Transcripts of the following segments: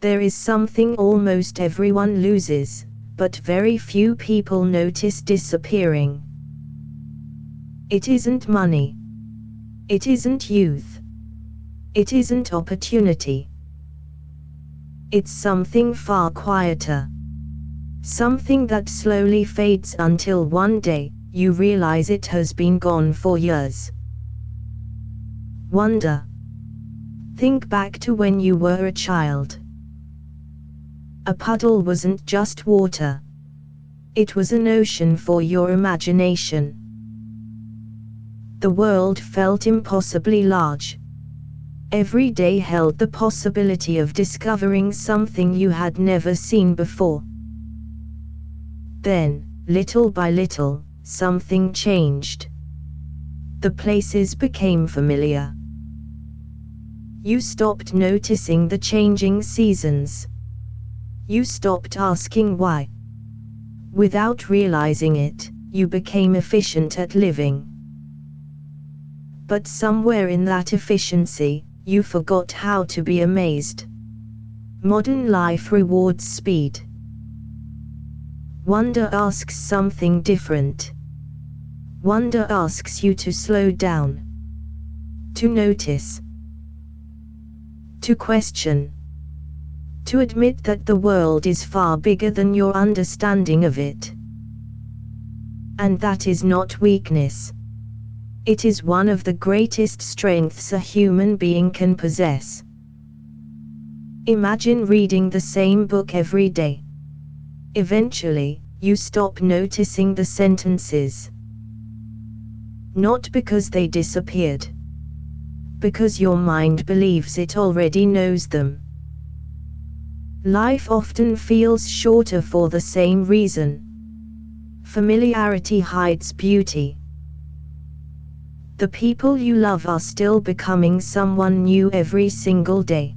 There is something almost everyone loses, but very few people notice disappearing. It isn't money. It isn't youth. It isn't opportunity. It's something far quieter. Something that slowly fades until one day, you realize it has been gone for years. Wonder. Think back to when you were a child. A puddle wasn't just water. It was an ocean for your imagination. The world felt impossibly large. Every day held the possibility of discovering something you had never seen before. Then, little by little, something changed. The places became familiar. You stopped noticing the changing seasons. You stopped asking why. Without realizing it, you became efficient at living. But somewhere in that efficiency, you forgot how to be amazed. Modern life rewards speed. Wonder asks something different. Wonder asks you to slow down. To notice. To question. To admit that the world is far bigger than your understanding of it. And that is not weakness. It is one of the greatest strengths a human being can possess. Imagine reading the same book every day. Eventually, you stop noticing the sentences. Not because they disappeared. Because your mind believes it already knows them. Life often feels shorter for the same reason. Familiarity hides beauty. The people you love are still becoming someone new every single day.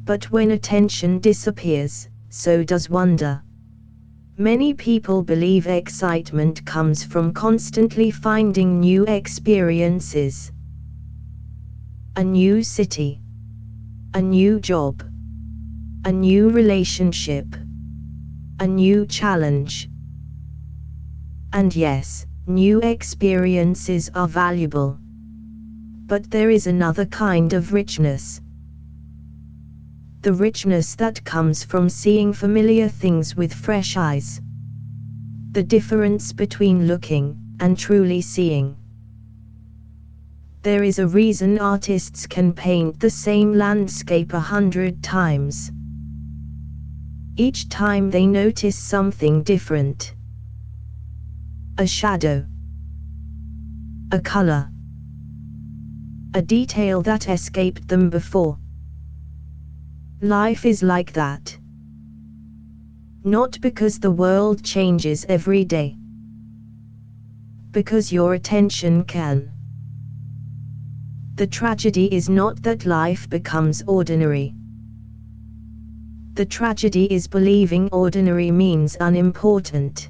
But when attention disappears, so does wonder. Many people believe excitement comes from constantly finding new experiences. A new city. A new job. A new relationship. A new challenge. And yes, new experiences are valuable. But there is another kind of richness. The richness that comes from seeing familiar things with fresh eyes. The difference between looking and truly seeing. There is a reason artists can paint the same landscape 100 times. Each time they notice something different. A shadow. A color. A detail that escaped them before. Life is like that. Not because the world changes every day. Because your attention can. The tragedy is not that life becomes ordinary. The tragedy is believing ordinary means unimportant.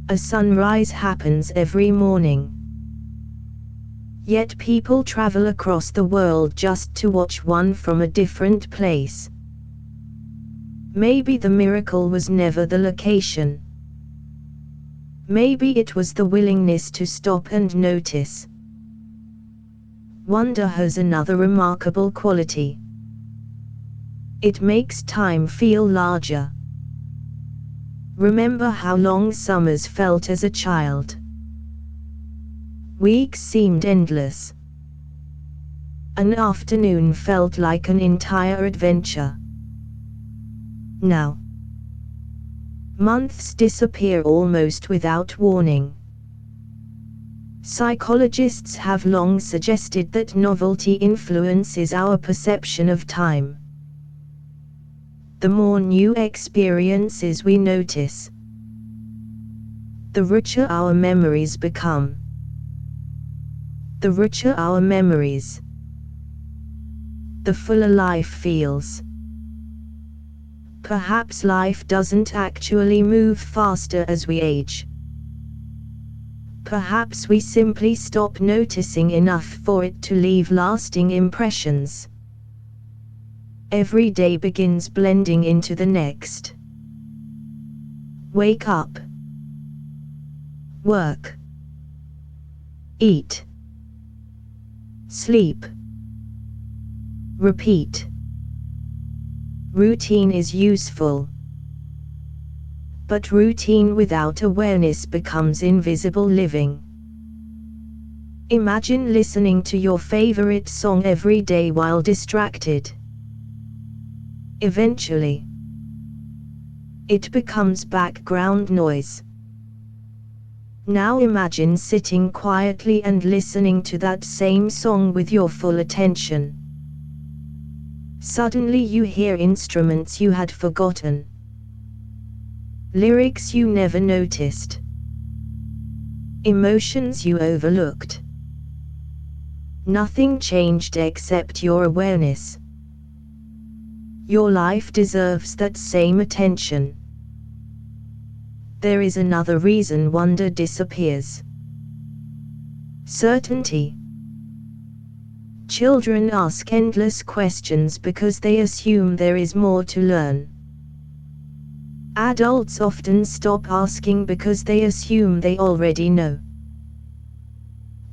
A sunrise happens every morning. Yet people travel across the world just to watch one from a different place. Maybe the miracle was never the location. Maybe it was the willingness to stop and notice. Wonder has another remarkable quality. It makes time feel larger. Remember how long summers felt as a child. Weeks seemed endless. An afternoon felt like an entire adventure. Now, months disappear almost without warning. Psychologists have long suggested that novelty influences our perception of time. The more new experiences we notice, the richer our memories become. The richer our memories, the fuller life feels. Perhaps life doesn't actually move faster as we age. Perhaps we simply stop noticing enough for it to leave lasting impressions. Every day begins blending into the next. Wake up. Work. Eat. Sleep. Repeat. Routine is useful. But routine without awareness becomes invisible living. Imagine listening to your favorite song every day while distracted. Eventually, it becomes background noise. Now imagine sitting quietly and listening to that same song with your full attention. Suddenly you hear instruments you had forgotten. Lyrics you never noticed. Emotions you overlooked. Nothing changed except your awareness. Your life deserves that same attention. There is another reason wonder disappears. Certainty. Children ask endless questions because they assume there is more to learn. Adults often stop asking because they assume they already know.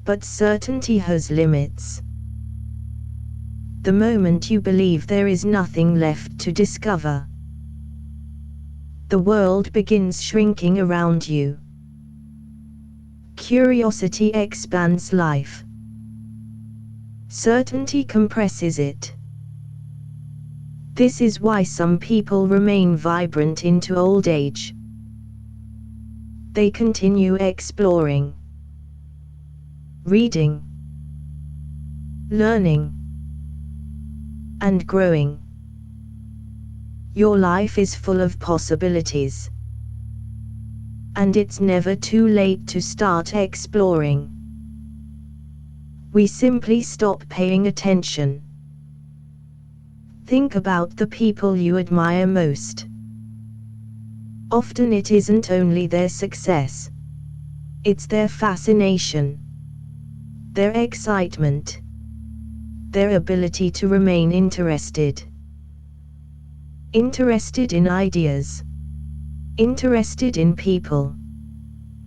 But certainty has limits. The moment you believe there is nothing left to discover, the world begins shrinking around you. Curiosity expands life. Certainty compresses it. This is why some people remain vibrant into old age. They continue exploring, reading, learning, and growing. Your life is full of possibilities. And it's never too late to start exploring. We simply stop paying attention. Think about the people you admire most. Often it isn't only their success. It's their fascination, their excitement, their ability to remain interested. Interested in ideas. Interested in people.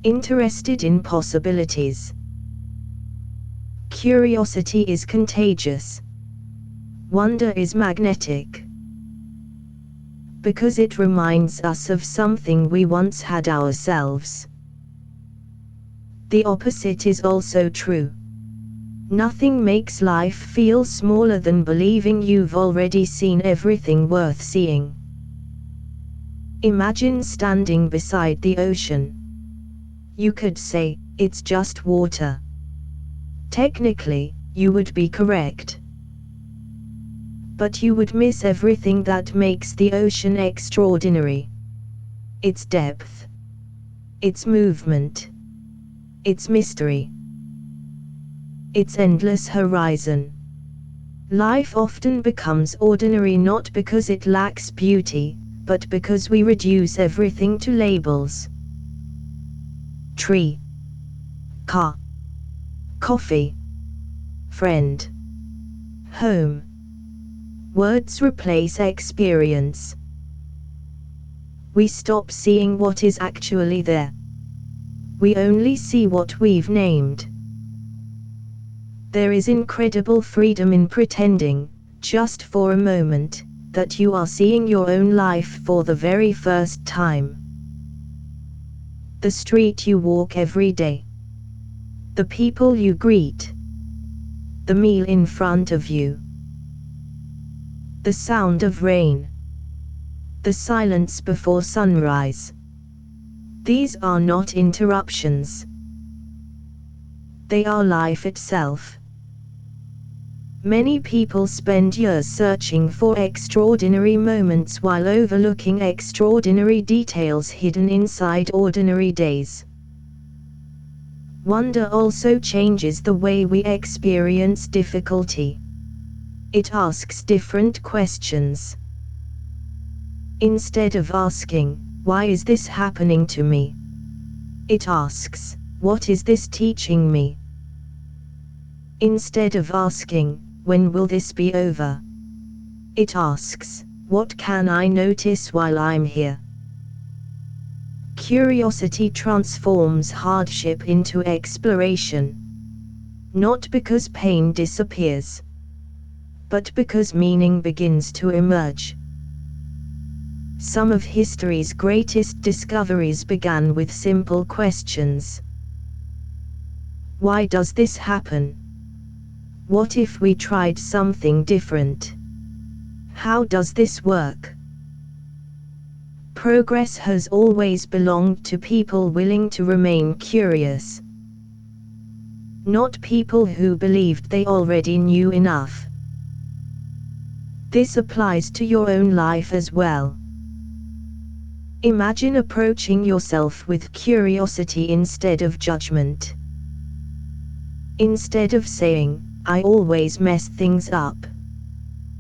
Interested in possibilities. Curiosity is contagious. Wonder is magnetic. Because it reminds us of something we once had ourselves. The opposite is also true. Nothing makes life feel smaller than believing you've already seen everything worth seeing. Imagine standing beside the ocean. You could say, it's just water. Technically, you would be correct. But you would miss everything that makes the ocean extraordinary. Its depth. Its movement. Its mystery. Its endless horizon. Life often becomes ordinary not because it lacks beauty, but because we reduce everything to labels. Tree. Car. Coffee. Friend. Home. Words replace experience. We stop seeing what is actually there. We only see what we've named. There is incredible freedom in pretending, just for a moment, that you are seeing your own life for the very first time. The street you walk every day. The people you greet. The meal in front of you. The sound of rain. The silence before sunrise. These are not interruptions. They are life itself. Many people spend years searching for extraordinary moments while overlooking extraordinary details hidden inside ordinary days. Wonder also changes the way we experience difficulty. It asks different questions. Instead of asking, "Why is this happening to me?" it asks, "What is this teaching me?" Instead of asking, "When will this be over?" It asks, what can I notice while I'm here? Curiosity transforms hardship into exploration. Not because pain disappears, but because meaning begins to emerge. Some of history's greatest discoveries began with simple questions. Why does this happen? What if we tried something different? How does this work? Progress has always belonged to people willing to remain curious. Not people who believed they already knew enough. This applies to your own life as well. Imagine approaching yourself with curiosity instead of judgment. Instead of saying, I always mess things up,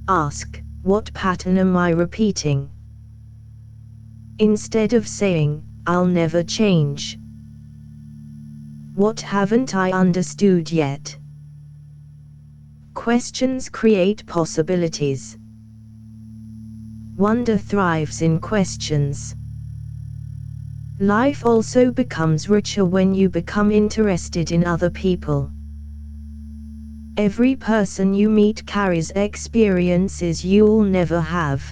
ask, what pattern am I repeating? Instead of saying, I'll never change, what haven't I understood yet? Questions create possibilities. Wonder thrives in questions. Life also becomes richer when you become interested in other people. Every person you meet carries experiences you'll never have,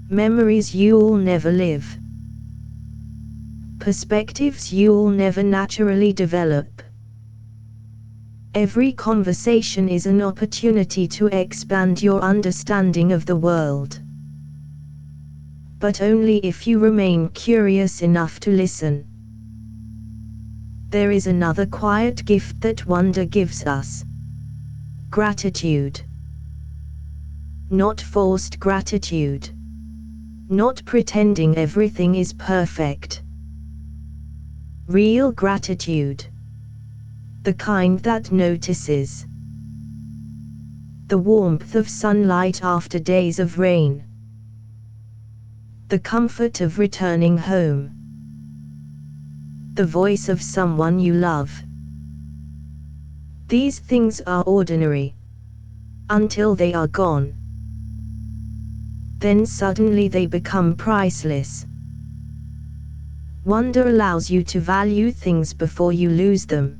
memories you'll never live, perspectives you'll never naturally develop. Every conversation is an opportunity to expand your understanding of the world. But only if you remain curious enough to listen. There is another quiet gift that wonder gives us. Gratitude. Not forced gratitude. Not pretending everything is perfect. Real gratitude. The kind that notices. The warmth of sunlight after days of rain. The comfort of returning home. The voice of someone you love. These things are ordinary, until they are gone. Then suddenly they become priceless. Wonder allows you to value things before you lose them.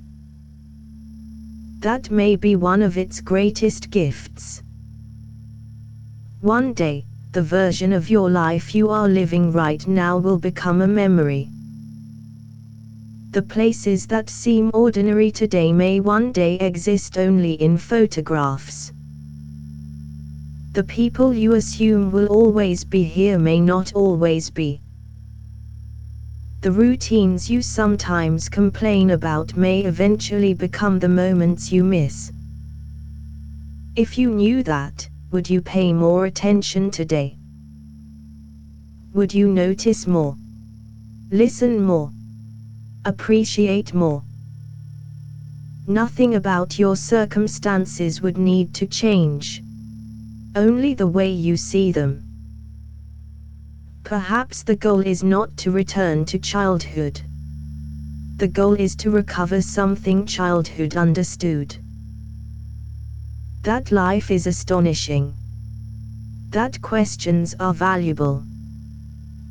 That may be one of its greatest gifts. One day, the version of your life you are living right now will become a memory. The places that seem ordinary today may one day exist only in photographs. The people you assume will always be here may not always be. The routines you sometimes complain about may eventually become the moments you miss. If you knew that, would you pay more attention today? Would you notice more? Listen more? Appreciate more? Nothing about your circumstances would need to change. Only the way you see them. Perhaps the goal is not to return to childhood. The goal is to recover something childhood understood. That life is astonishing. That questions are valuable.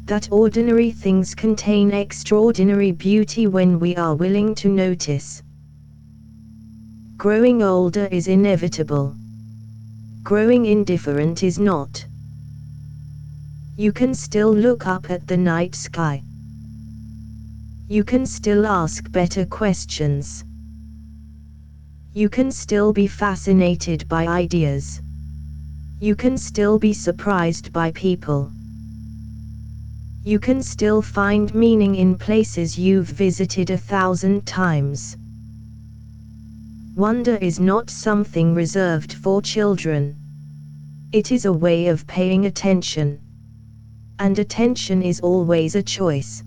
That ordinary things contain extraordinary beauty when we are willing to notice. Growing older is inevitable. Growing indifferent is not. You can still look up at the night sky. You can still ask better questions. You can still be fascinated by ideas. You can still be surprised by people. You can still find meaning in places you've visited 1,000 times. Wonder is not something reserved for children. It is a way of paying attention. And attention is always a choice.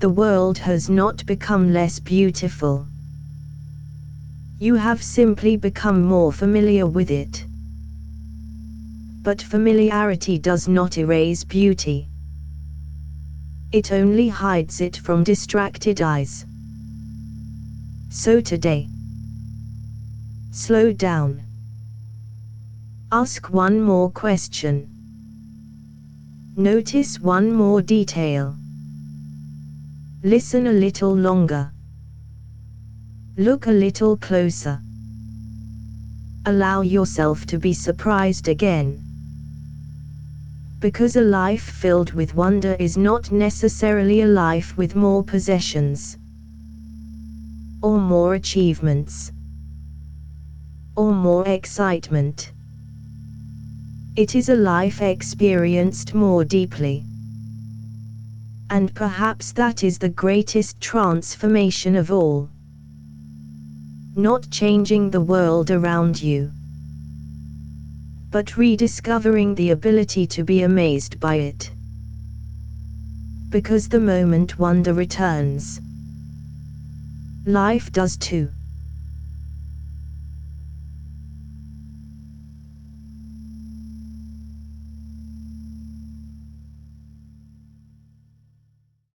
The world has not become less beautiful. You have simply become more familiar with it. But familiarity does not erase beauty. It only hides it from distracted eyes. So today, slow down. Ask one more question. Notice one more detail. Listen a little longer. Look a little closer. Allow yourself to be surprised again. Because a life filled with wonder is not necessarily a life with more possessions, or more achievements, or more excitement. It is a life experienced more deeply. And perhaps that is the greatest transformation of all. Not changing the world around you, but rediscovering the ability to be amazed by it. Because the moment wonder returns, life does too.